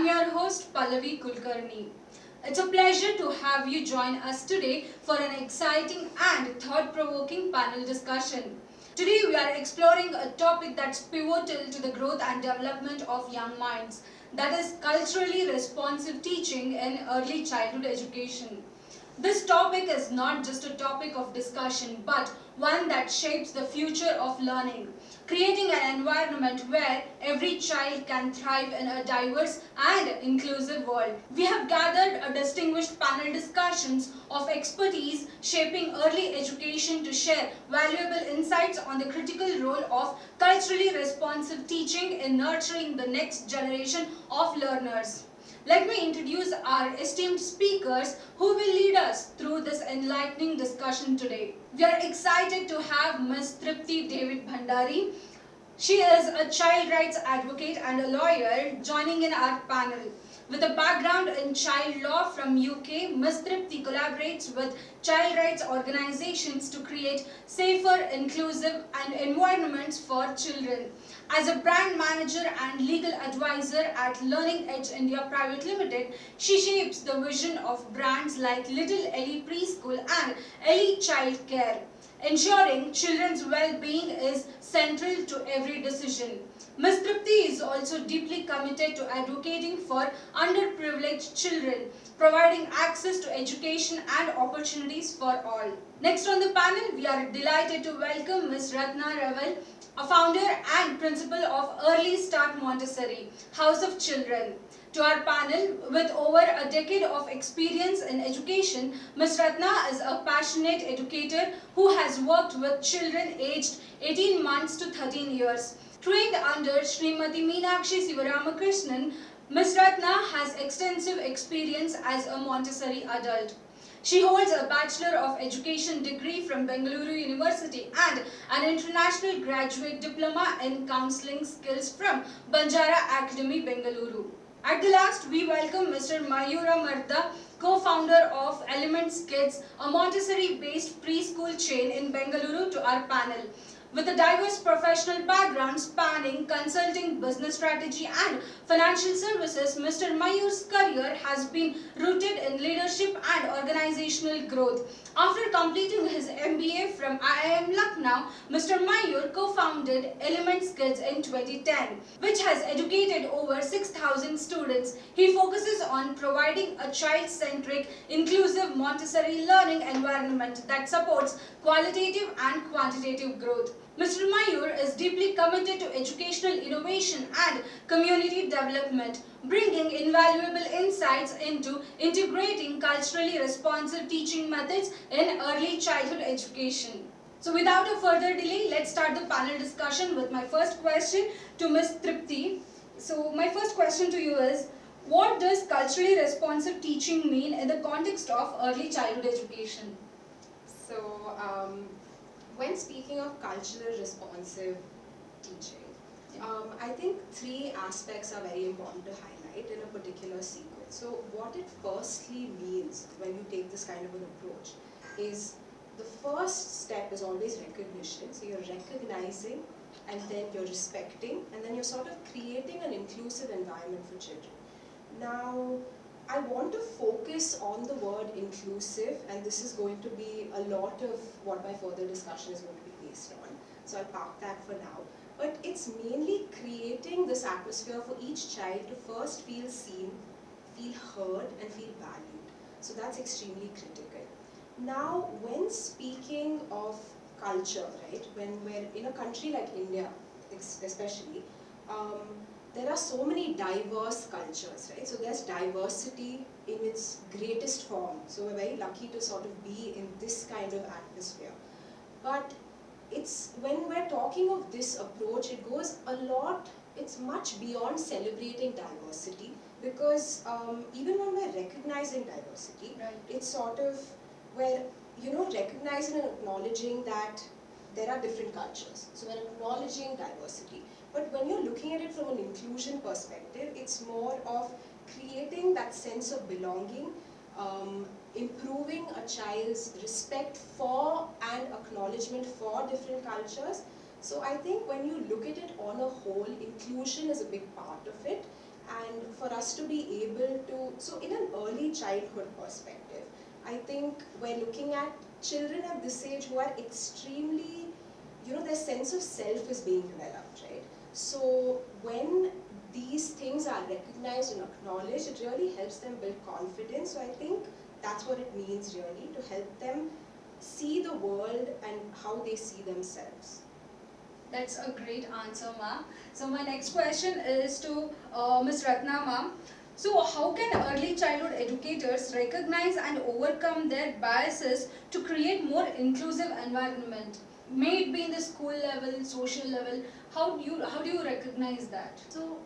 your host Pallavi Kulkarni. It's a pleasure to have you join us today for an exciting and thought-provoking panel discussion. Today we are exploring a topic that's pivotal to the growth and development of young minds, that is culturally responsive teaching in early childhood education. This topic is not just a topic of discussion but one that shapes the future of learning, creating an environment where every child can thrive in a diverse and inclusive world. We have gathered a distinguished panel discussions of expertise shaping early education to share valuable insights on the critical role of culturally responsive teaching in nurturing the next generation of learners. Let me introduce our esteemed speakers who will lead us through this enlightening discussion today. We are excited to have Ms. Tripti David Bhandari. She is a child rights advocate and a lawyer joining in our panel. With a background in child law from UK, Ms. Tripti collaborates with child rights organizations to create safer, inclusive and environments for children. As a brand manager and legal advisor at Learning Edge India Private Limited, she shapes the vision of brands like Little Ellie Preschool and Ellie Child Care. Ensuring children's well-being is central to every decision. Ms. Tripti is also deeply committed to advocating for underprivileged children, providing access to education and opportunities for all. Next on the panel, we are delighted to welcome Ms. Ratna Raval, a founder and principal of Early Start Montessori, House of Children. To our panel, with over a decade of experience in education, Ms. Ratna is a passionate educator who has worked with children aged 18 months to 13 years. Trained under Srimati Meenakshi Sivaramakrishnan, Ms. Ratna has extensive experience as a Montessori adult. She holds a Bachelor of Education degree from Bengaluru University and an International Graduate Diploma in Counseling Skills from Banjara Academy, Bengaluru. At the last, we welcome Mr. Mayura Marda, co-founder of Elements Kids, a Montessori-based preschool chain in Bengaluru, to our panel. With a diverse professional background spanning consulting, business strategy and financial services, Mr. Mayur's career has been rooted in leadership and organizational growth. After completing his MBA from IIM Lucknow, Mr. Mayur co-founded Elements Kids in 2010, which has educated over 6,000 students. He focuses on providing a child-centric, inclusive Montessori learning environment that supports qualitative and quantitative growth. Mr. Mayur is deeply committed to educational innovation and community development, bringing invaluable insights into integrating culturally responsive teaching methods in early childhood education. So without a further delay, let's start the panel discussion with my first question to Ms. Tripti. So my first question to you is, what does culturally responsive teaching mean in the context of early childhood education? When speaking of cultural responsive teaching, I think three aspects are very important to highlight in a particular sequence. So what it firstly means when you take this kind of an approach is the first step is always recognition. So you're recognizing and then you're respecting and then you're sort of creating an inclusive environment for children. Now, I want to focus on the word inclusive, and this is going to be a lot of what my further discussion is going to be based on. So I'll park that for now. But it's mainly creating this atmosphere for each child to first feel seen, feel heard, and feel valued. So that's extremely critical. Now, when speaking of culture, right, when we're in a country like India, especially, there are so many diverse cultures, right? So there's diversity in its greatest form. So we're very lucky to sort of be in this kind of atmosphere. But it's when we're talking of this approach, it goes a lot, it's much beyond celebrating diversity, because even when we're recognizing diversity, right, it's sort of where, recognizing and acknowledging that there are different cultures. So we're acknowledging diversity. But when you're looking at it from an inclusion perspective, it's more of creating that sense of belonging, improving a child's respect for and acknowledgement for different cultures. So I think when you look at it on a whole, inclusion is a big part of it. And for us to be able to, so in an early childhood perspective, I think we're looking at children at this age who are extremely, their sense of self is being developed, right? So when these things are recognized and acknowledged, it really helps them build confidence. So I think that's what it means really, to help them see the world and how they see themselves. That's a great answer, ma'am. So my next question is to Ms. Ratna, ma'am. So how can early childhood educators recognize and overcome their biases to create more inclusive environment? May it be in the school level, social level. How do you recognize that? So,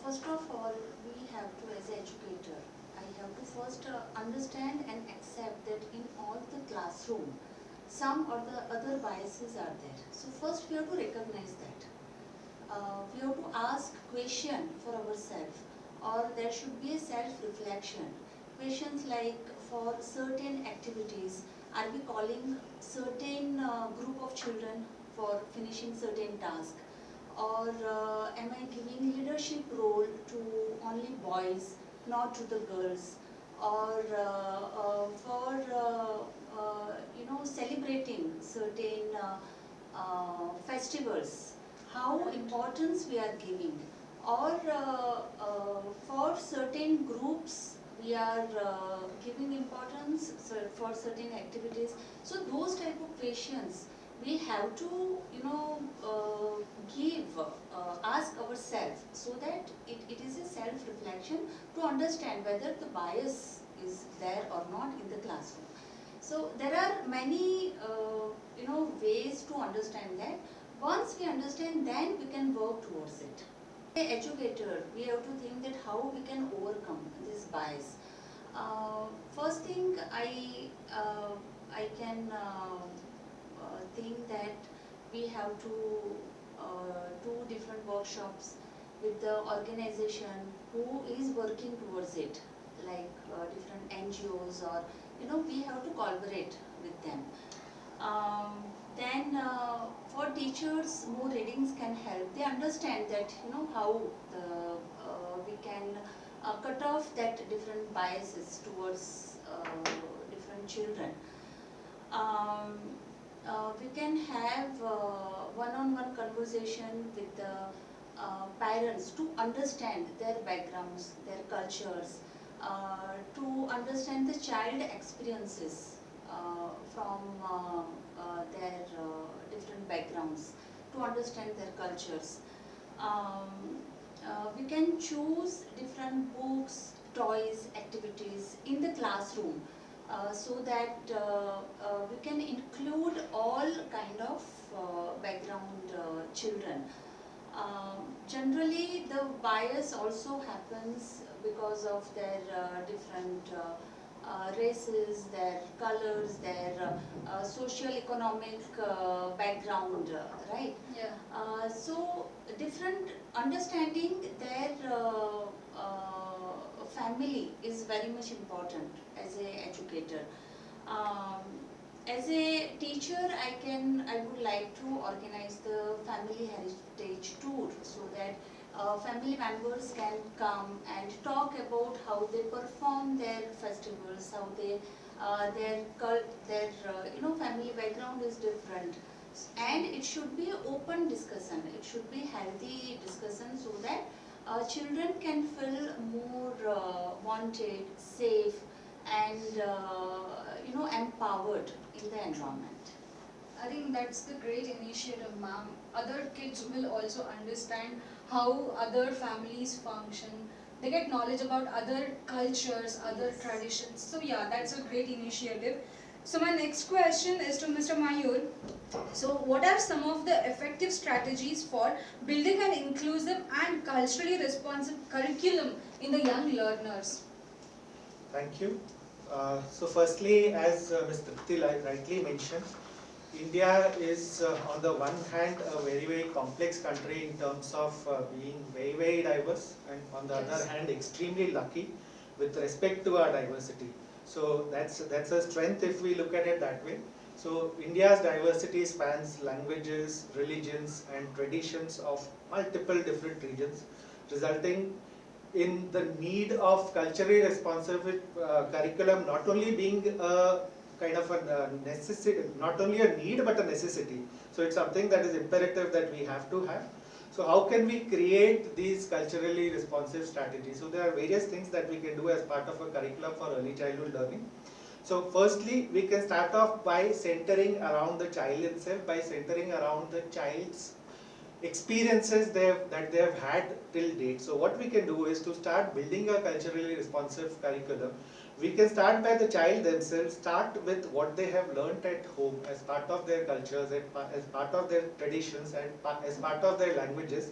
first of all, we have to, as an educator, I have to first understand and accept that in all the classroom, some or the other biases are there. So, first we have to recognize that. We have to ask question for ourselves, or there should be a self-reflection. Questions like, for certain activities, are we calling certain group of children for finishing certain task? Or am I giving leadership role to only boys, not to the girls? Or for celebrating certain festivals, how importance we are giving? Or for certain groups we are giving importance for certain activities. So those type of questions we have to ask ourselves, so that it is a self-reflection to understand whether the bias is there or not in the classroom. So there are many ways to understand that. Once we understand, then we can work towards it. As an educator, we have to think that how we can overcome this bias. First thing, I can think that we have to do different workshops with the organization who is working towards it, like different NGOs, or we have to collaborate with them. Then for teachers, more readings can help. They understand that how we can cut off that different biases towards different children. We can have one-on-one conversation with the parents to understand their backgrounds, their cultures, to understand the child experiences from their different backgrounds, to understand their cultures. We can choose different books, toys, activities in the classroom, so that we can include all kind of background children. Generally, the bias also happens because of their different races, their colors, their socio-economic background, right? Yeah. So, different understanding their family is very much important as an educator. As a teacher, I would like to organize the family heritage tour, so that family members can come and talk about how they perform their festivals, how they their family background is different, and it should be open discussion. It should be healthy discussion, so that children can feel more wanted, safe, and empowered in the environment. I think that's the great initiative, ma'am. Other kids will also understand how other families function. They get knowledge about other cultures, other Yes. traditions. So yeah, that's a great initiative. So my next question is to Mr. Mayur. So what are some of the effective strategies for building an inclusive and culturally responsive curriculum in the young learners? Thank you. So firstly, as Ms. Tripti rightly mentioned, India is on the one hand a very, very complex country in terms of being very, very diverse, and on the Yes. other hand extremely lucky with respect to our diversity. So that's a strength if we look at it that way. So India's diversity spans languages, religions and traditions of multiple different regions, resulting in the need of culturally responsive curriculum not only being a kind of a necessity, not only a need but a necessity. So it's something that is imperative that we have to have. So how can we create these culturally responsive strategies? So there are various things that we can do as part of a curriculum for early childhood learning. So firstly, we can start off by centering around the child itself, by centering around the child's experiences that they have had till date. So what we can do is to start building a culturally responsive curriculum. We can start by the child themselves, start with what they have learnt at home as part of their cultures, as part of their traditions, and as part of their languages,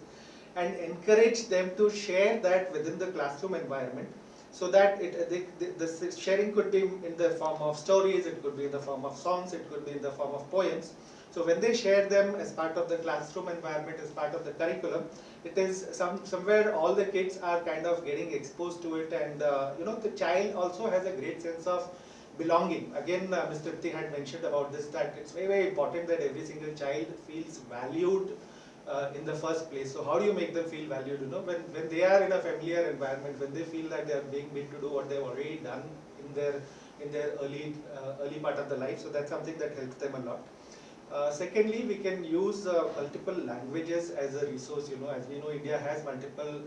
and encourage them to share that within the classroom environment. So that the sharing could be in the form of stories, it could be in the form of songs, it could be in the form of poems. So when they share them as part of the classroom environment, as part of the curriculum, it is somewhere all the kids are kind of getting exposed to it, and the child also has a great sense of belonging. Again, Mr. Tripti had mentioned about this, that it's very, very important that every single child feels valued in the first place. So how do you make them feel valued? When they are in a familiar environment, when they feel that they are being made to do what they've already done in their early part of the life. So that's something that helps them a lot. Secondly, we can use multiple languages as a resource. As we know, India has multiple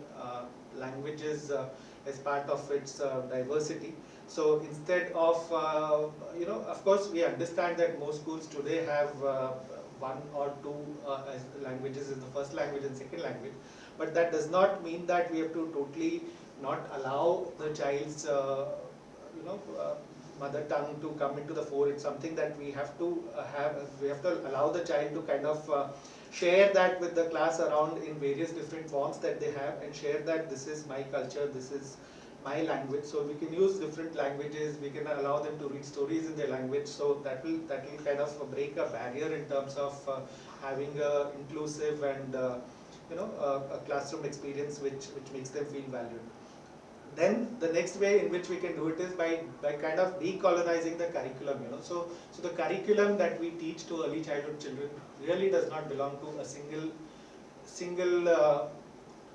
languages as part of its diversity. So instead of, of course, we understand that most schools today have one or two as languages as the first language and second language, but that does not mean that we have to totally not allow the child's, mother tongue to come into the fore. It's something that we have to we have to allow the child to kind of share that with the class around in various different forms that they have, and share that this is my culture, this is my language. So we can use different languages, we can allow them to read stories in their language, so that will kind of break a barrier in terms of having a inclusive and a classroom experience which makes them feel valued. Then the next way in which we can do it is by kind of decolonizing the curriculum. So the curriculum that we teach to early childhood children really does not belong to a single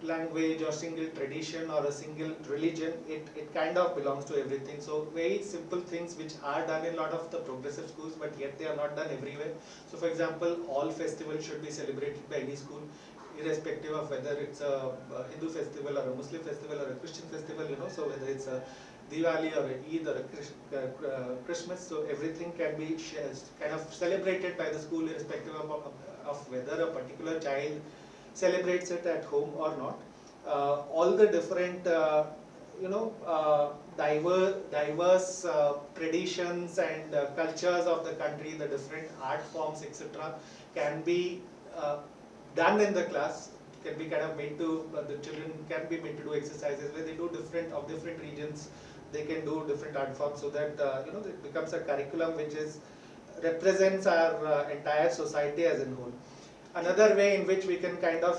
language or single tradition or a single religion. It kind of belongs to everything. So very simple things which are done in a lot of the progressive schools, but yet they are not done everywhere. So for example, all festivals should be celebrated by any school, irrespective of whether it's a Hindu festival or a Muslim festival or a Christian festival. So whether it's a Diwali or an Eid or a Christmas, so everything can be kind of celebrated by the school, irrespective of whether a particular child celebrates it at home or not. All the different diverse traditions and cultures of the country, the different art forms, etc., can be done in the class, can be kind of made to, the children can be made to do exercises where they do different regions, they can do different art forms, so that it becomes a curriculum which represents our entire society as a whole. Another way in which we can kind of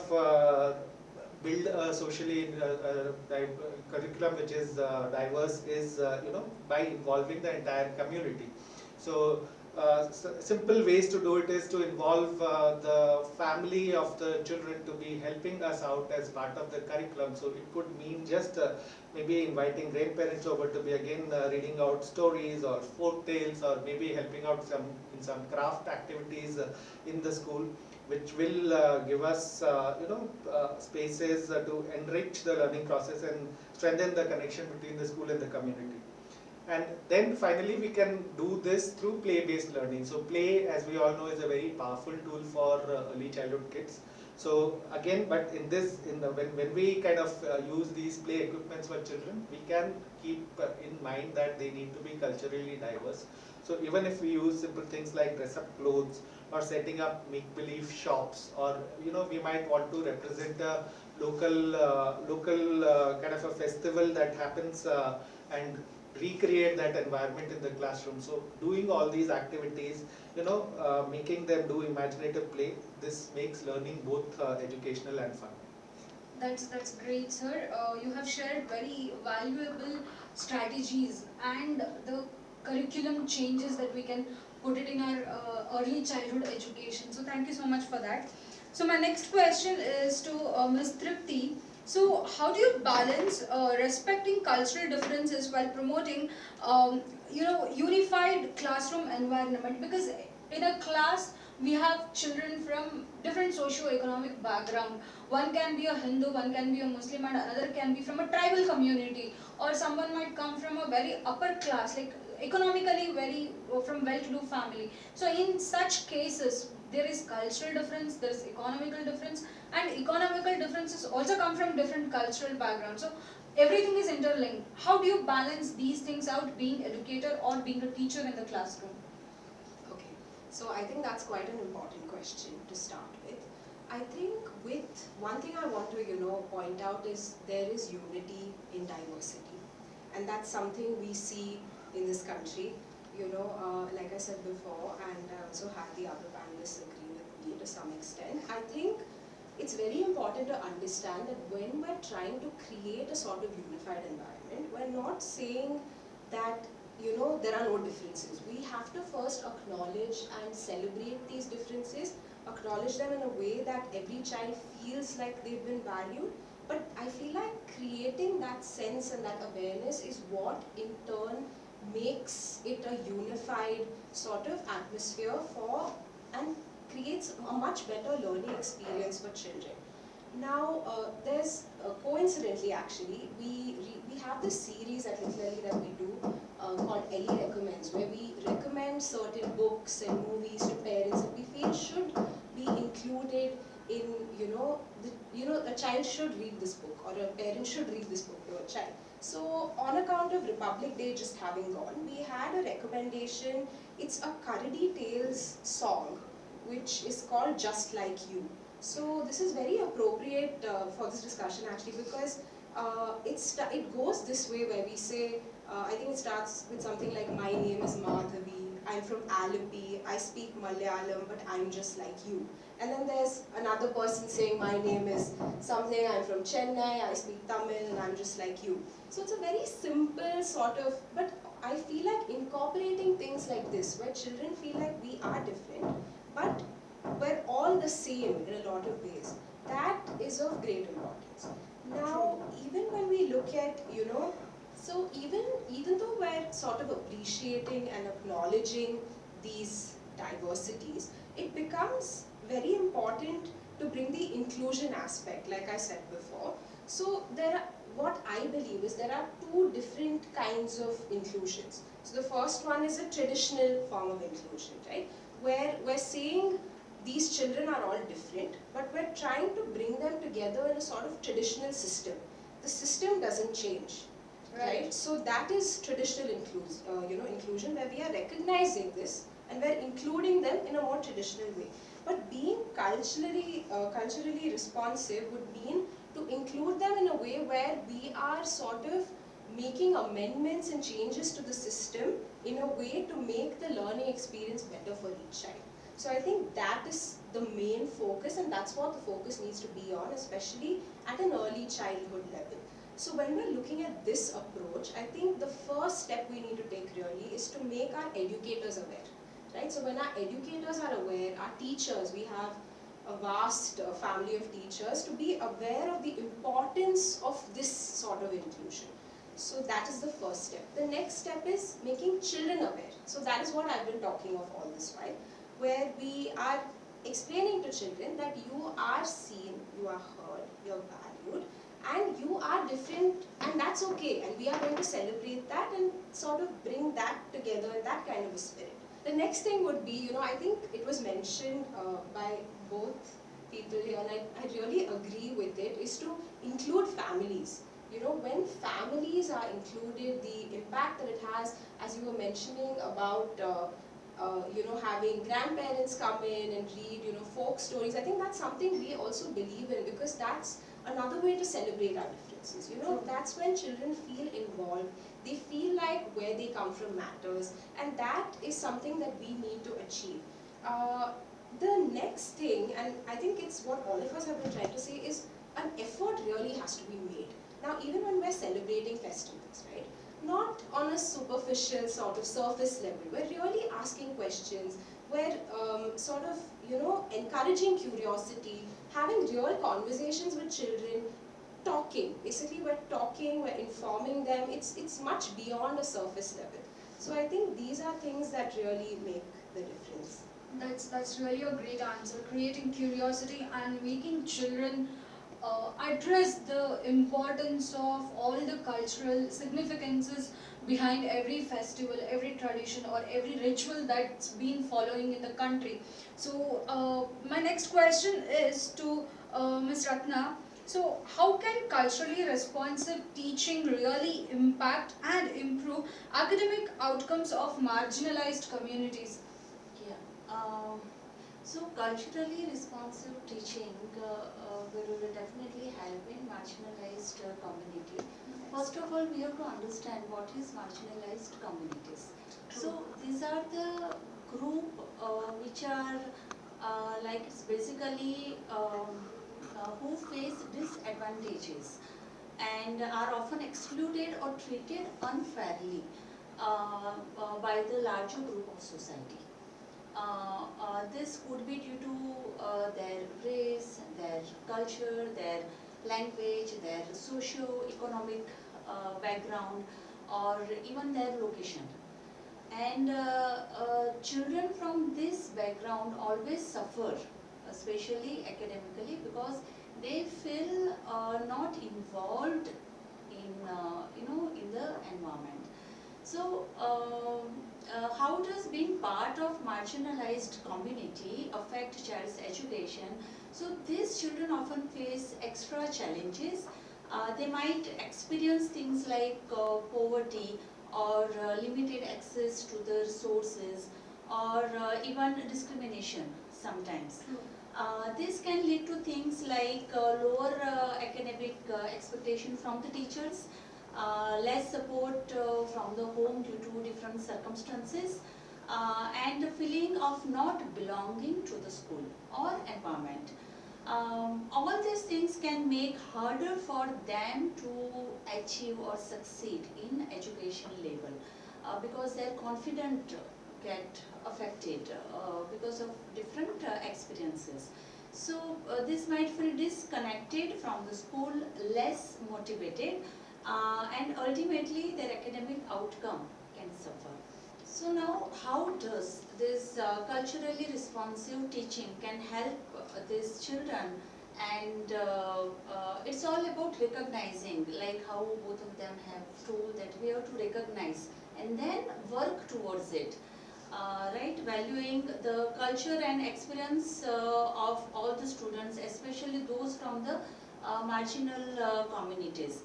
build a socially curriculum which is diverse is by involving the entire community. So simple ways to do it is to involve the family of the children to be helping us out as part of the curriculum. So it could mean just maybe inviting grandparents over to be again reading out stories or folk tales, or maybe helping out in some craft activities in the school, which will give us spaces to enrich the learning process and strengthen the connection between the school and the community. And then finally we can do this through play-based learning. So play, as we all know, is a very powerful tool for early childhood kids. So again, but when we kind of use these play equipments for children, we can keep in mind that they need to be culturally diverse. So even if we use simple things like dress up clothes, or setting up make-believe shops, or we might want to represent a local kind of a festival that happens and recreate that environment in the classroom. So doing all these activities, making them do imaginative play, this makes learning both educational and fun. That's great, sir. You have shared very valuable strategies and the curriculum changes that we can put it in our early childhood education. So thank you so much for that. So my next question is to Ms. Tripti. So how do you balance respecting cultural differences while promoting, unified classroom environment? Because in a class we have children from different socio-economic background. One can be a Hindu, one can be a Muslim, and another can be from a tribal community, or someone might come from a very upper class, like economically very from well-to-do family. So in such cases, there is cultural difference, there is economical difference, and economical differences also come from different cultural backgrounds. So everything is interlinked. How do you balance these things out, being educator or being a teacher in the classroom? Okay, so I think that's quite an important question to start with. I think with one thing I want to point out is there is unity in diversity, and that's something we see in this country. Like I said before, and I also had the other panelists agree with me to some extent. I think it's very important to understand that when we're trying to create a sort of unified environment, we're not saying that there are no differences. We have to first acknowledge and celebrate these differences, acknowledge them in a way that every child feels like they've been valued. But I feel like creating that sense and that awareness is what in turn makes it a unified sort of atmosphere and creates a much better learning experience for children. Now, there's coincidentally actually, we have this series at Literally that we do called Ellie Recommends, where we recommend certain books and movies to parents that we feel should be included in, a child should read this book, or a parent should read this book to a child. So, on account of Republic Day just having gone, we had a recommendation. It's a Karadi Tales song, which is called Just Like You. So this is very appropriate for this discussion actually, because it goes this way where we say, I think it starts with something like, my name is Madhavi, I'm from Alleppey, I speak Malayalam, but I'm just like you. And then there's another person saying, my name is something, I'm from Chennai, I speak Tamil, and I'm just like you. So it's a very simple sort of, but I feel like incorporating things like this, where children feel like we are different, but we're all the same in a lot of ways. That is of great importance. Now, even when we look at, so even though we're sort of appreciating and acknowledging these diversities, it becomes very important to bring the inclusion aspect, like I said before. So what I believe is there are two different kinds of inclusions. So the first one is a traditional form of inclusion, right? Where we're saying these children are all different, but we're trying to bring them together in a sort of traditional system. The system doesn't change, right? So that is traditional inclusion, where we are recognizing this and we're including them in a more traditional way. But being culturally responsive would mean to include them in a way where we are sort of making amendments and changes to the system in a way to make the learning experience better for each child. So I think that is the main focus, and that's what the focus needs to be on, especially at an early childhood level. So when we're looking at this approach, I think the first step we need to take really is to make our educators aware, right? So when our educators are aware, our teachers, we have a vast family of teachers, to be aware of the importance of this sort of inclusion. So that is the first step. The next step is making children aware. So that is what I've been talking of all this while, where we are explaining to children that you are seen, you are heard, you are valued, and you are different, and that's okay, and we are going to celebrate that and sort of bring that together in that kind of a spirit. The next thing would be, I think it was mentioned by both people here, and I really agree with it, is to include families. When families are included, the impact that it has, as you were mentioning about having grandparents come in and read, folk stories. I think that's something we also believe in, because that's another way to celebrate our differences. That's when children feel involved. They feel like where they come from matters, and that is something that we need to achieve. The next thing, and I think it's what all of us have been trying to say, is an effort really has to be made. Now, even when we're celebrating festivals, right? Not on a superficial sort of surface level. We're really asking questions. We're sort of, encouraging curiosity, having real conversations with children, talking. Basically, we're talking, we're informing them. It's much beyond a surface level. So I think these are things that really make the difference. That's really a great answer. Creating curiosity and making children address the importance of all the cultural significances behind every festival, every tradition, or every ritual that's been following in the country. So my next question is to Ms. Ratna. So how can culturally responsive teaching really impact and improve academic outcomes of marginalized communities? Yeah. So culturally responsive teaching will definitely help in marginalized community. First of all, we have to understand what is marginalized communities. So these are the group which are like it's basically who face disadvantages and are often excluded or treated unfairly by the larger group of society. This could be due to their race, their culture, their language, their socio-economic background, or even their location. And children from this background always suffer, especially academically, because they feel not involved in in the environment. So, how does being part of marginalized community affect child's education? So, these children often face extra challenges. They might experience things like poverty or limited access to the resources or even discrimination sometimes. This can lead to things like lower academic expectation from the teachers, less support from the home due to different circumstances, and a feeling of not belonging to the school or environment. All these things can make harder for them to achieve or succeed in education level because their confidence get affected because of different experiences. So this might feel disconnected from the school, less motivated, and ultimately their academic outcome can suffer. So now, how does this culturally responsive teaching can help these children? And it's all about recognizing, like how both of them have told that we have to recognize and then work towards it. Right, valuing the culture and experience of all the students, especially those from the marginal communities.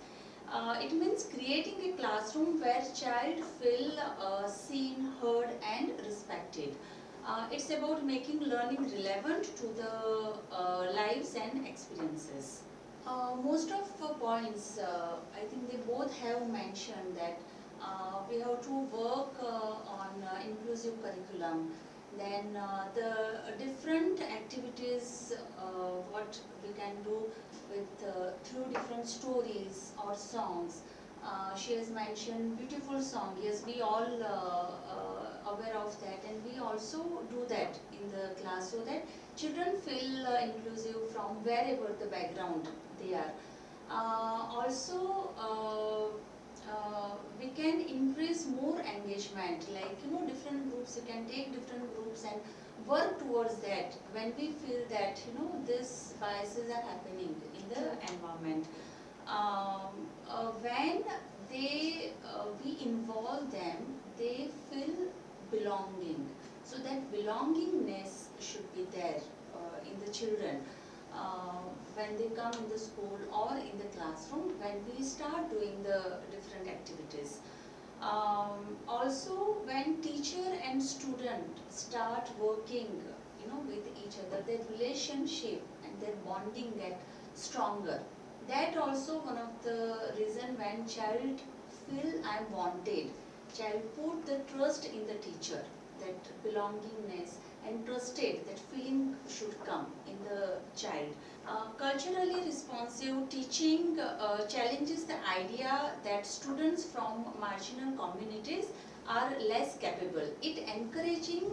It means creating a classroom where child feel seen, heard and respected. It's about making learning relevant to the lives and experiences. Most of the points, I think they both have mentioned that we have to work on inclusive curriculum. Then the different activities, what we can do with through different stories or songs. She has mentioned beautiful song. Yes, we all aware of that, and we also do that in the class so that children feel inclusive from wherever the background they are. Also, we can increase more engagement, like different groups. You can take different groups and work towards that when we feel that these biases are happening in the environment. When we involve them, they feel belonging. So that belongingness should be there in the children when they come in the school or in the classroom when we start doing the different activities. Also, when teacher and student start working, with each other, their relationship and their bonding get stronger. That also one of the reason when child feel I am wanted. Child put the trust in the teacher, that belongingness and trusted, that feeling should come in the child. Culturally responsive teaching challenges the idea that students from marginal communities are less capable. It encouraging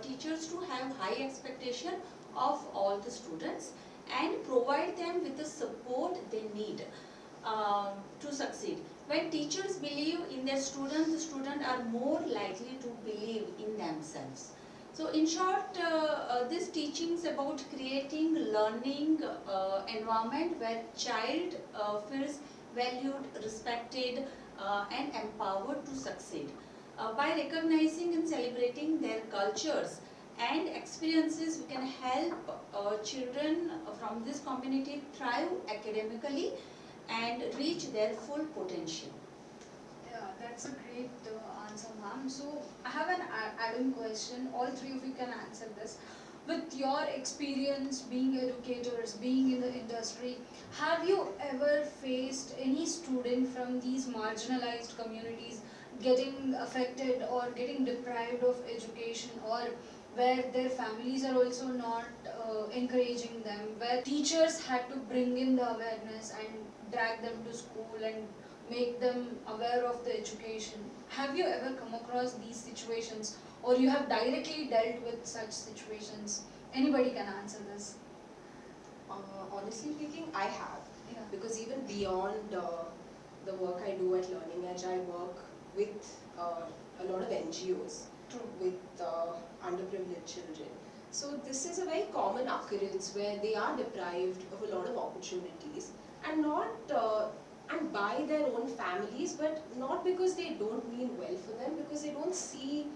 teachers to have high expectation of all the students and provide them with the support they need to succeed. When teachers believe in their students, the students are more likely to believe in themselves. So in short, this teaching is about creating learning environment where child feels valued, respected and empowered to succeed. By recognizing and celebrating their cultures and experiences, we can help children from this community thrive academically and reach their full potential. Yeah, that's a great answer, ma'am. So I have an add-on question. All three of you can answer this. With your experience being educators, being in the industry, have you ever faced any student from these marginalized communities getting affected or getting deprived of education, or where their families are also not encouraging them, where teachers had to bring in the awareness and drag them to school and make them aware of the education? Have you ever come across these situations, or you have directly dealt with such situations? Anybody can answer this. Honestly speaking, I have. Yeah. Because even beyond the work I do at Learning Edge, I work with a lot of NGOs True. with underprivileged children. So this is a very common occurrence where they are deprived of a lot of opportunities, and not and by their own families, but not because they don't mean well for them, because they don't see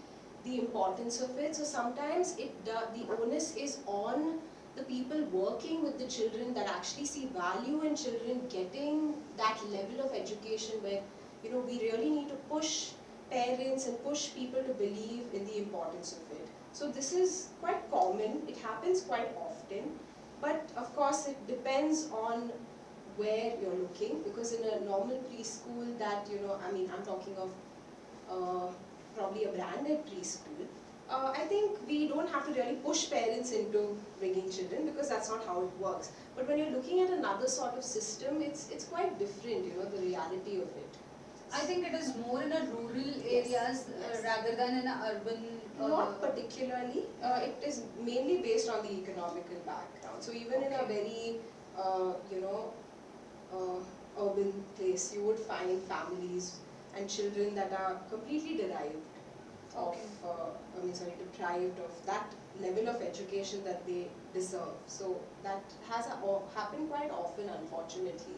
the importance of it. So sometimes the onus is on the people working with the children that actually see value in children getting that level of education, where we really need to push parents and push people to believe in the importance of it. So this is quite common, it happens quite often, but of course it depends on where you're looking, because in a normal preschool that, I'm talking of probably a branded preschool, I think we don't have to really push parents into bringing children, because that's not how it works. But when you're looking at another sort of system, it's quite different, the reality of it. I think it is more in a rural areas Yes. rather than in a urban. Not particularly. It is mainly based on the economical background. So even in a very, urban place, you would find families and children that are completely derived of, deprived of that level of education that they deserve. So that has happened quite often, unfortunately.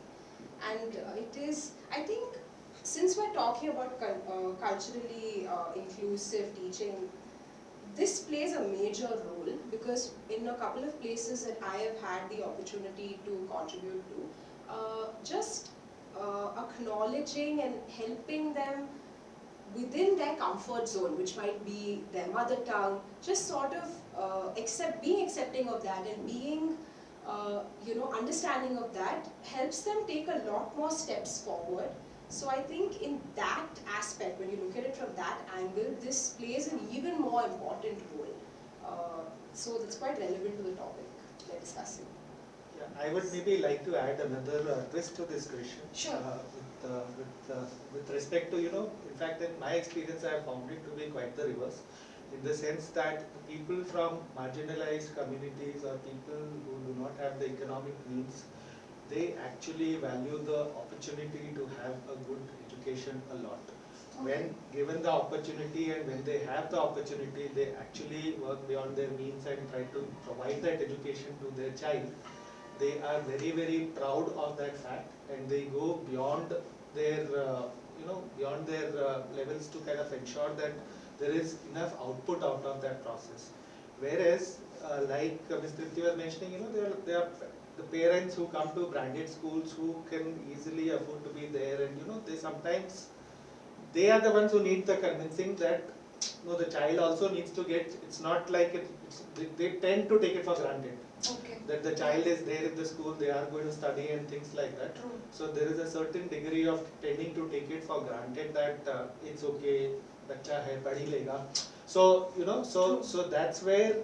And it is, I think, since we're talking about culturally inclusive teaching, this plays a major role, because in a couple of places that I have had the opportunity to contribute to, just acknowledging and helping them within their comfort zone, which might be their mother tongue, just sort of being accepting of that and being understanding of that, helps them take a lot more steps forward. So I think in that aspect, when you look at it from that angle, this plays an even more important role. So that's quite relevant to the topic we're discussing. Yeah, I would maybe like to add another twist to this question. Sure. With respect to, in fact, in my experience, I have found it to be quite the reverse, in the sense that people from marginalized communities or people who do not have the economic means, they actually value the opportunity to have a good education a lot. When given the opportunity and when they have the opportunity, they actually work beyond their means and try to provide that education to their child. They are very, very proud of that fact, and they go beyond their, beyond their levels to kind of ensure that there is enough output out of that process. Whereas, like Ms. Tripti was mentioning, there are the parents who come to branded schools who can easily afford to be there, and they are the ones who need the convincing that the child also needs to get. It's not like they tend to take it for granted. Okay. That the child is there in the school, they are going to study and things like that. True. So there is a certain degree of tending to take it for granted that it's okay, bacha hai, padhi lega. So so that's where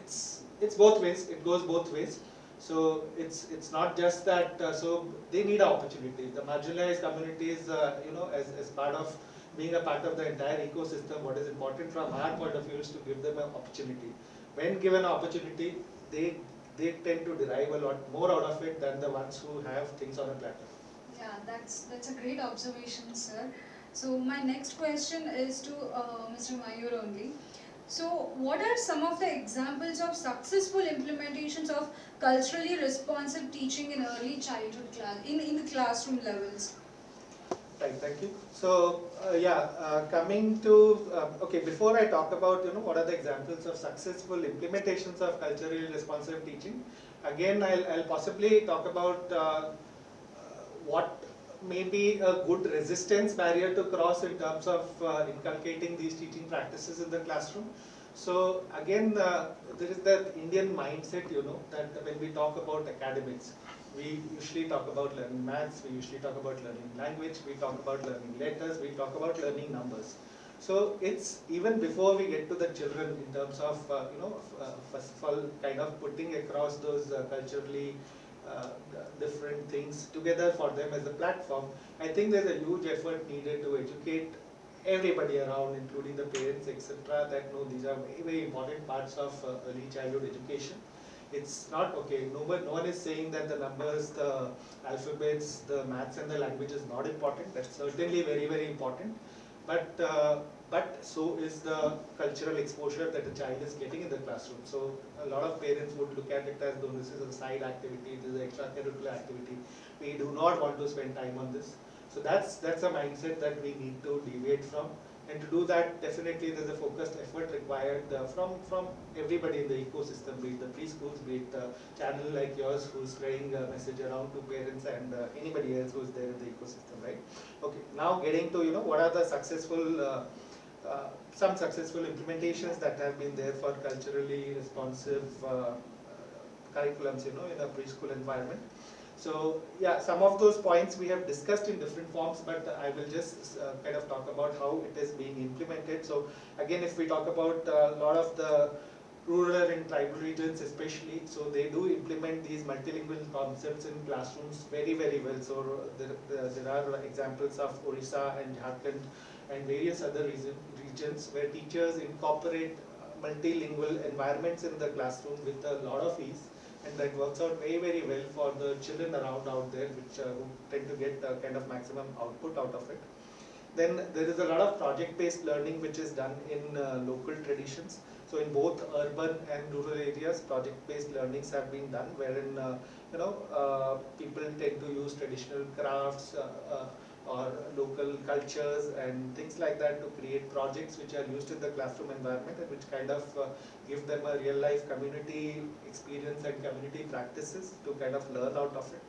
it's both ways. It goes both ways. So it's not just that. So they need an opportunity. The marginalized communities, as part of being a part of the entire ecosystem, what is important from our point of view is to give them an opportunity. When given an opportunity, they they tend to derive a lot more out of it than the ones who have things on a platter. Yeah, that's a great observation, sir. So my next question is to Mr. Mayur only. So what are some of the examples of successful implementations of culturally responsive teaching in early childhood class, in the classroom levels? Right, thank you. So, coming to, okay, before I talk about, what are the examples of successful implementations of culturally responsive teaching, again, I'll possibly talk about what may be a good resistance barrier to cross in terms of inculcating these teaching practices in the classroom. So again, there is that Indian mindset, that when we talk about academics, we usually talk about learning maths, we usually talk about learning language, we talk about learning letters, we talk about learning numbers. So it's even before we get to the children in terms of, first of all, kind of putting across those culturally uh, different things together for them as a platform. I think there's a huge effort needed to educate everybody around, including the parents, etc., that no, these are very, very important parts of early childhood education. It's not okay. No one is saying that the numbers, the alphabets, the maths, and the language is not important. That's certainly very, very important. But so is the cultural exposure that the child is getting in the classroom. So a lot of parents would look at it as though this is a side activity, this is an extracurricular activity. We do not want to spend time on this. So that's a mindset that we need to deviate from. And to do that, definitely there's a focused effort required from everybody in the ecosystem, be it the preschools, be it a channel like yours who's spreading a message around to parents and anybody else who's there in the ecosystem, right? Okay, now getting to, what are the successful, some successful implementations that have been there for culturally responsive curriculums, in a preschool environment. So yeah, some of those points we have discussed in different forms, but I will just kind of talk about how it is being implemented. So again, if we talk about a lot of the rural and tribal regions especially, so they do implement these multilingual concepts in classrooms very, very well. So there are examples of Orissa and Jharkhand and various other regions where teachers incorporate multilingual environments in the classroom with a lot of ease, and that works out very, very well for the children around out there, which who tend to get kind of maximum output out of it. Then there is a lot of project-based learning which is done in local traditions. So in both urban and rural areas, project-based learnings have been done, wherein people tend to use traditional crafts or local cultures and things like that to create projects which are used in the classroom environment and which kind of give them a real-life community experience and community practices to kind of learn out of it.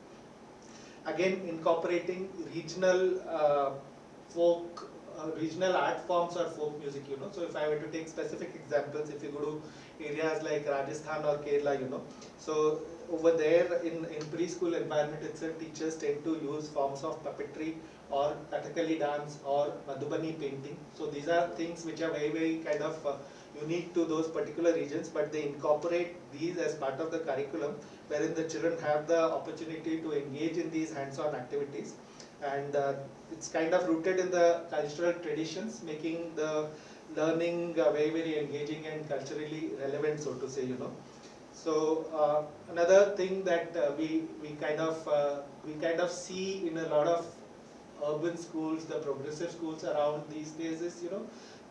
Again, incorporating regional art forms or folk music, So if I were to take specific examples, if you go to areas like Rajasthan or Kerala, so over there in preschool environment itself, teachers tend to use forms of puppetry or Kathakali dance or Madhubani painting. So these are things which are very, very kind of unique to those particular regions, but they incorporate these as part of the curriculum, wherein the children have the opportunity to engage in these hands-on activities. And it's kind of rooted in the cultural traditions, making the learning very, very engaging and culturally relevant, so to say, So another thing that we kind of see in a lot of urban schools, the progressive schools around these days is,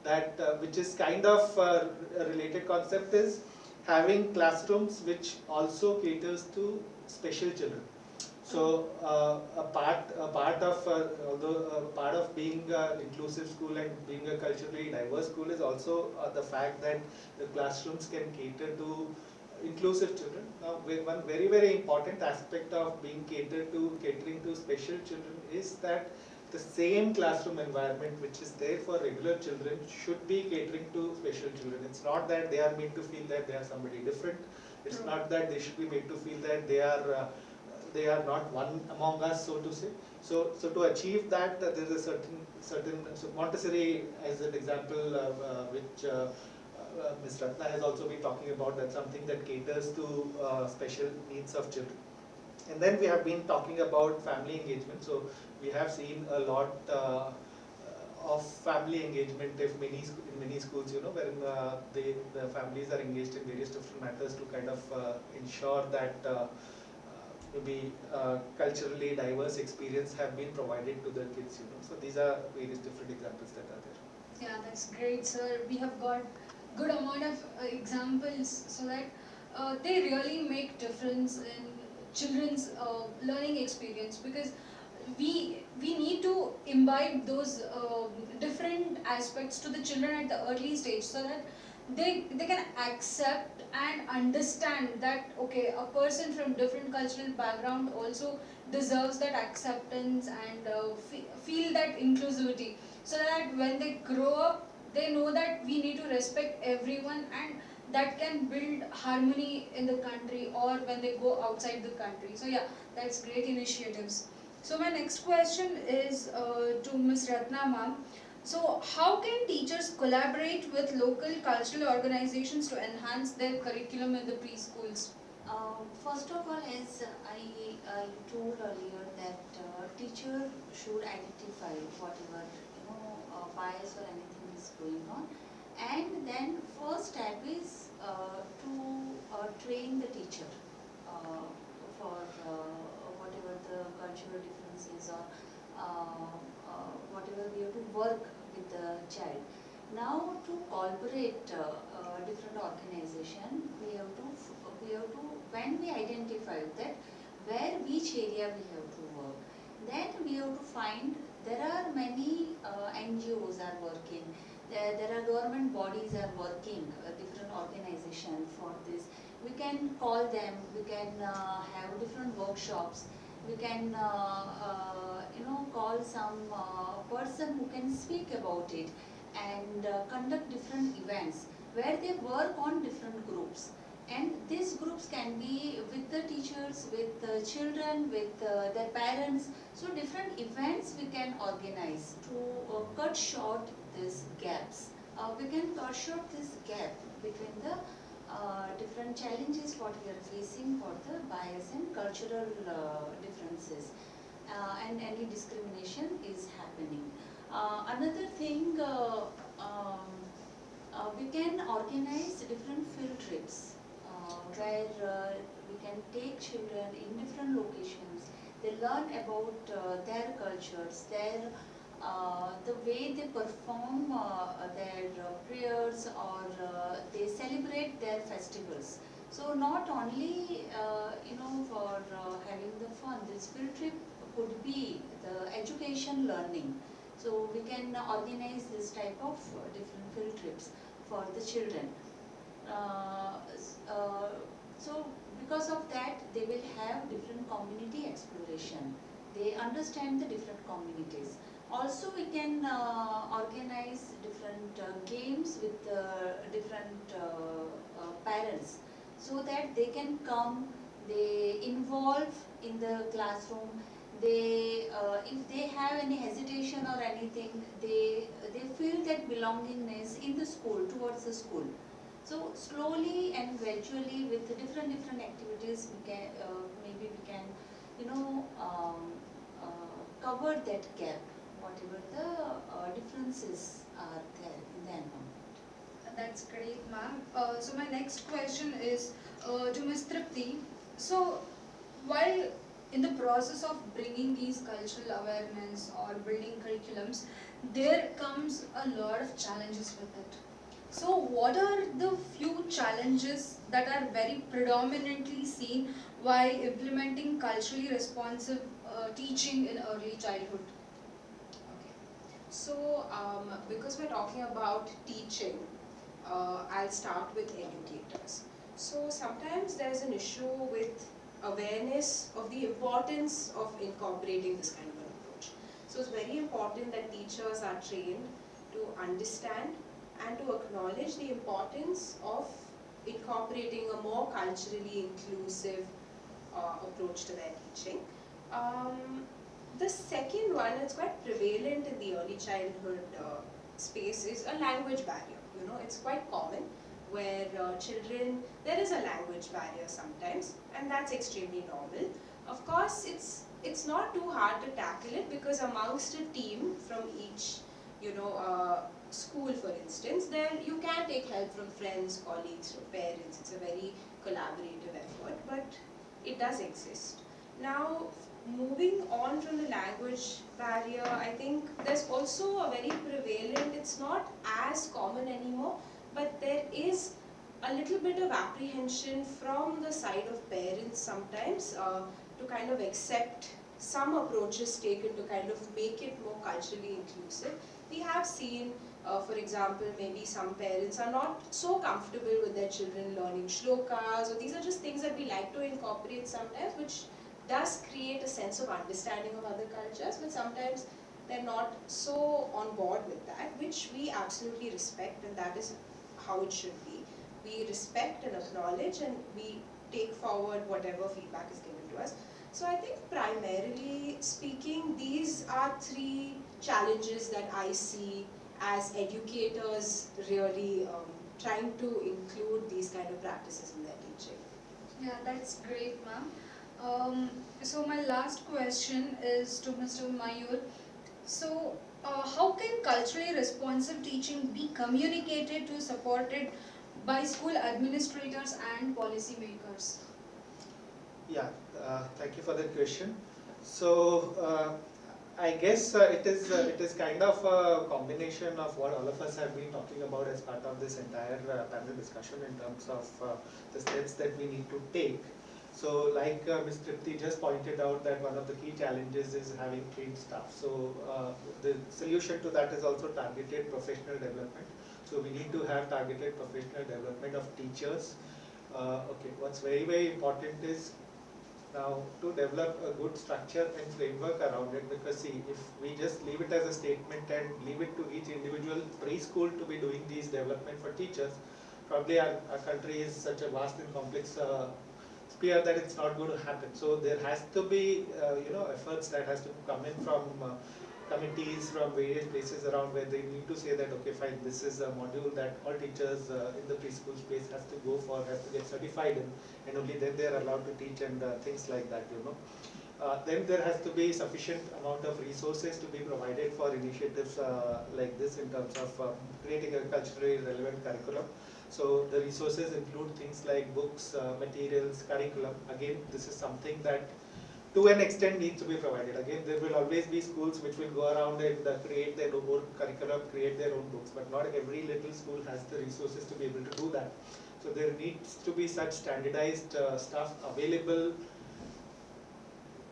that which is kind of a related concept is having classrooms which also caters to special children. So a part of being an inclusive school and being a culturally diverse school is also the fact that the classrooms can cater to inclusive children. Now, one very, very important aspect of catering to special children is that the same classroom environment which is there for regular children should be catering to special children. It's not that they are made to feel that they are somebody different. It's not that they should be made to feel that they are not one among us, so to say. So to achieve that, there is a certain so Montessori as an example, which Ms. Ratna has also been talking about. That's something that caters to special needs of children. And then we have been talking about family engagement. So we have seen a lot of family engagement if in many schools, wherein the families are engaged in various different matters to kind of ensure that maybe culturally diverse experience have been provided to the kids. So these are various different examples that are there. Yeah, that's great, sir. We have got good amount of examples so that they really make difference in children's learning experience, because we need to imbibe those different aspects to the children at the early stage, so that they can accept and understand that okay, a person from different cultural background also deserves that acceptance and feel that inclusivity, so that when they grow up they know that we need to respect everyone, and that can build harmony in the country or when they go outside the country. So yeah, that's great initiatives. So my next question is to Ms. Ratna ma'am. So how can teachers collaborate with local cultural organizations to enhance their curriculum in the preschools? First of all, as I told earlier, that teacher should identify whatever bias or anything is going on, and then first step is to train the teacher for whatever the cultural differences or whatever we have to work with the child. Now to collaborate different organization, we have to when we identify that where which area we have to work, then we have to find there are many NGOs are working, there are government bodies are working, different organization for this. We can call them, we can have different workshops, we can call some person who can speak about it, and conduct different events where they work on different groups. And these groups can be with the teachers, with the children, with their parents. So different events we can organize to cut short these gaps. We can cut short this gap between the different challenges what we are facing for the bias and cultural differences, and any discrimination is happening. Another thing, we can organize different field trips where we can take children in different locations. They learn about their cultures, the way they perform their prayers, or they celebrate their festivals. So not only for having the fun, this field trip could be the education learning. So we can organize this type of different field trips for the children. So because of that, they will have different community exploration. They understand the different communities. Also, we can organize different games with different parents, so that they can come, they involve in the classroom. They, if they have any hesitation or anything, they feel that belongingness in the school, towards the school. So slowly and gradually, with the different activities, we can maybe we can cover that gap, whatever the differences are there in the environment. That's great, ma'am. So my next question is to Ms. Tripti. So while in the process of bringing these cultural awareness or building curriculums, there comes a lot of challenges with it. So what are the few challenges that are very predominantly seen while implementing culturally responsive teaching in early childhood? Okay. So, because we're talking about teaching, I'll start with educators. So sometimes there's an issue with awareness of the importance of incorporating this kind of an approach. So it's very important that teachers are trained to understand and to acknowledge the importance of incorporating a more culturally inclusive approach to their teaching. The second one that's quite prevalent in the early childhood space is a language barrier. It's quite common where children, there is a language barrier sometimes, and that's extremely normal. Of course, it's not too hard to tackle it, because amongst a team from each school, for instance, then you can take help from friends, colleagues, from parents. It's a very collaborative effort, but it does exist. Now, moving on from the language barrier, I think there's also a very prevalent, it's not as common anymore, but there is a little bit of apprehension from the side of parents sometimes to kind of accept some approaches taken to kind of make it more culturally inclusive. We have seen, for example, maybe some parents are not so comfortable with their children learning shlokas, or these are just things that we like to incorporate sometimes, which does create a sense of understanding of other cultures, but sometimes they're not so on board with that, which we absolutely respect, and that is how it should be. We respect and acknowledge, and we take forward whatever feedback is given to us. So I think primarily speaking, these are three challenges that I see as educators really trying to include these kind of practices in their teaching. Yeah, that's great, ma'am. So my last question is to Mr. Mayur. So, how can culturally responsive teaching be communicated to supported by school administrators and policymakers? Yeah, thank you for that question. So, I guess it is kind of a combination of what all of us have been talking about as part of this entire panel discussion in terms of the steps that we need to take. So, like Ms. Tripti just pointed out, that one of the key challenges is having trained staff. So, the solution to that is also targeted professional development. So, we need to have targeted professional development of teachers. Okay, what's very, very important is now to develop a good structure and framework around it, because see, if we just leave it as a statement and leave it to each individual preschool to be doing these development for teachers, probably our country is such a vast and complex sphere that it's not going to happen. So there has to be efforts that has to come in from committees from various places around, where they need to say that, okay, fine, this is a module that all teachers in the preschool space has to go for, has to get certified in, and only then they are allowed to teach, and things like that, then there has to be sufficient amount of resources to be provided for initiatives like this, in terms of creating a culturally relevant curriculum. So the resources include things like books, materials, curriculum. Again, this is something that to an extent needs to be provided. Again, there will always be schools which will go around and create their own curriculum, create their own books, but not every little school has the resources to be able to do that. So there needs to be such standardized stuff available,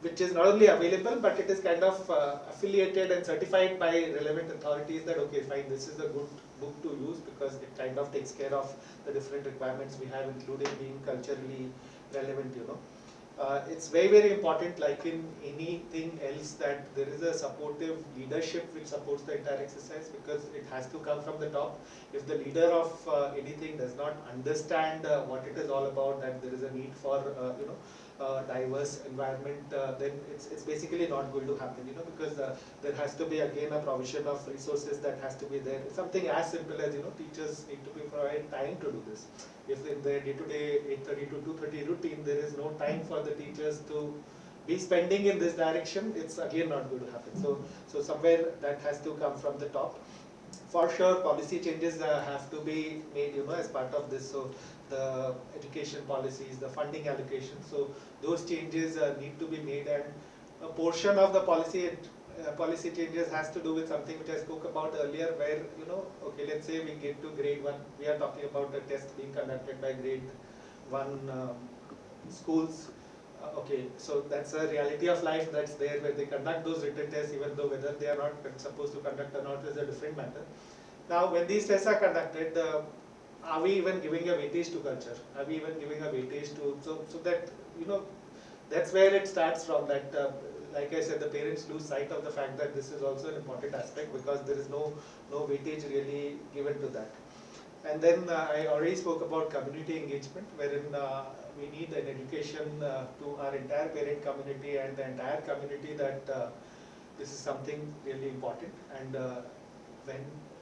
which is not only available, but it is kind of affiliated and certified by relevant authorities that, okay, fine, this is a good book to use because it kind of takes care of the different requirements we have, including being culturally relevant, It's very, very important, like in anything else, that there is a supportive leadership which supports the entire exercise, because it has to come from the top. If the leader of anything does not understand what it is all about, that there is a need for diverse environment, then it's basically not going to happen, because there has to be again a provision of resources that has to be there. It's something as simple as, teachers need to be provided time to do this. If in their day-to-day 8:30 to 2:30 routine, there is no time for the teachers to be spending in this direction, it's again not going to happen. So somewhere that has to come from the top. For sure, policy changes have to be made, as part of this. So the education policies, the funding allocation, so those changes need to be made, and a portion of the policy changes has to do with something which I spoke about earlier, where, okay, let's say we get to grade 1, we are talking about a test being conducted by grade 1 schools. Okay, so that's a reality of life that's there, where they conduct those written tests, even though whether they are not supposed to conduct or not is a different matter. Now, when these tests are conducted, are we even giving a weightage to culture? Are we even giving a weightage to, so that, that's where it starts from, that, like I said, the parents lose sight of the fact that this is also an important aspect, because there is no weightage really given to that. And then I already spoke about community engagement, wherein we need an education to our entire parent community and the entire community that this is something really important. And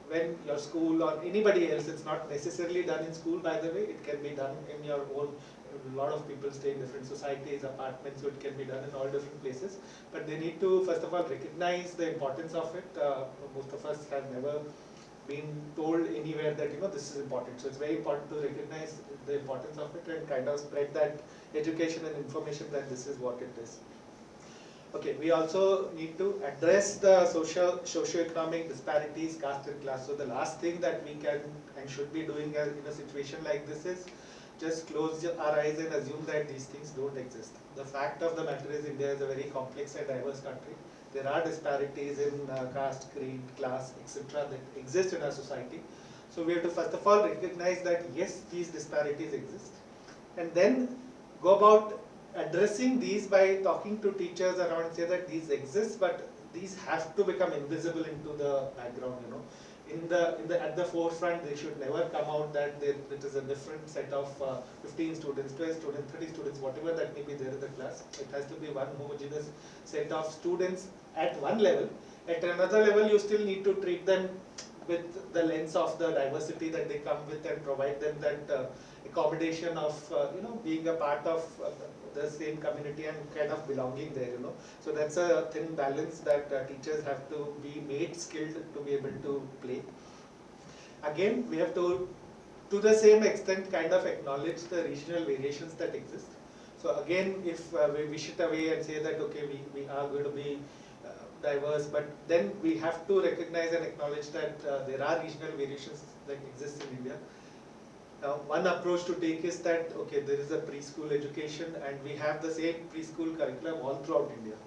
when your school or anybody else, it's not necessarily done in school, by the way, it can be done in your own a lot of people stay in different societies, apartments, so it can be done in all different places. But they need to first of all recognize the importance of it. Most of us have never been told anywhere that this is important. So it's very important to recognize the importance of it and kind of spread that education and information that this is what it is. Okay, we also need to address the socio-economic disparities, caste and class. So the last thing that we can and should be doing in a situation like this is just close our eyes and assume that these things don't exist. The fact of the matter is India is a very complex and diverse country. There are disparities in caste, creed, class, etc. that exist in our society. So we have to first of all recognize that yes, these disparities exist, and then go about addressing these by talking to teachers around and say that these exist, but these have to become invisible into the background. At the forefront, they should never come out that it is a different set of 15 students, 12 students, 30 students, whatever that may be there in the class. It has to be one homogeneous set of students at one level. At another level, you still need to treat them with the lens of the diversity that they come with and provide them that accommodation of being a part of the same community and kind of belonging there. So that's a thin balance that teachers have to be made skilled to be able to play. Again, we have to the same extent, kind of acknowledge the regional variations that exist. So again, if we wish it away and say that okay, we are going to be diverse, but then we have to recognize and acknowledge that there are regional variations that exist in India. Now, one approach to take is that, okay, there is a preschool education and we have the same preschool curriculum all throughout India.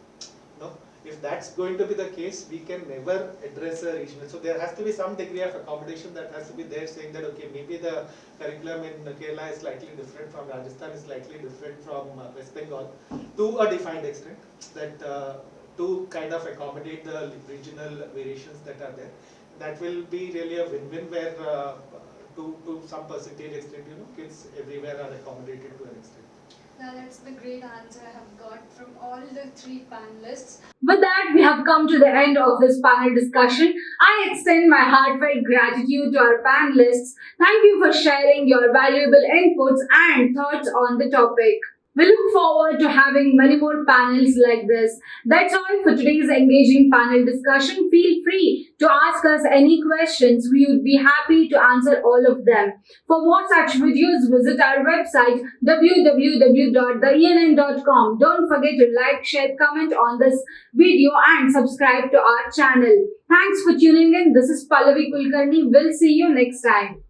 If that's going to be the case, we can never address a regional. So there has to be some degree of accommodation that has to be there, saying that, okay, maybe the curriculum in Kerala is slightly different from Rajasthan, is slightly different from West Bengal, to a defined extent, that to kind of accommodate the regional variations that are there. That will be really a win-win where to some percentage extent, kids everywhere are accommodated to an extent. Now that's the great answer I have got from all the three panelists. With that, we have come to the end of this panel discussion. I extend my heartfelt gratitude to our panelists. Thank you for sharing your valuable inputs and thoughts on the topic. We look forward to having many more panels like this. That's all for today's engaging panel discussion. Feel free to ask us any questions. We would be happy to answer all of them. For more such videos, visit our website www.theENN.com. Don't forget to like, share, comment on this video and subscribe to our channel. Thanks for tuning in. This is Pallavi Kulkarni. We'll see you next time.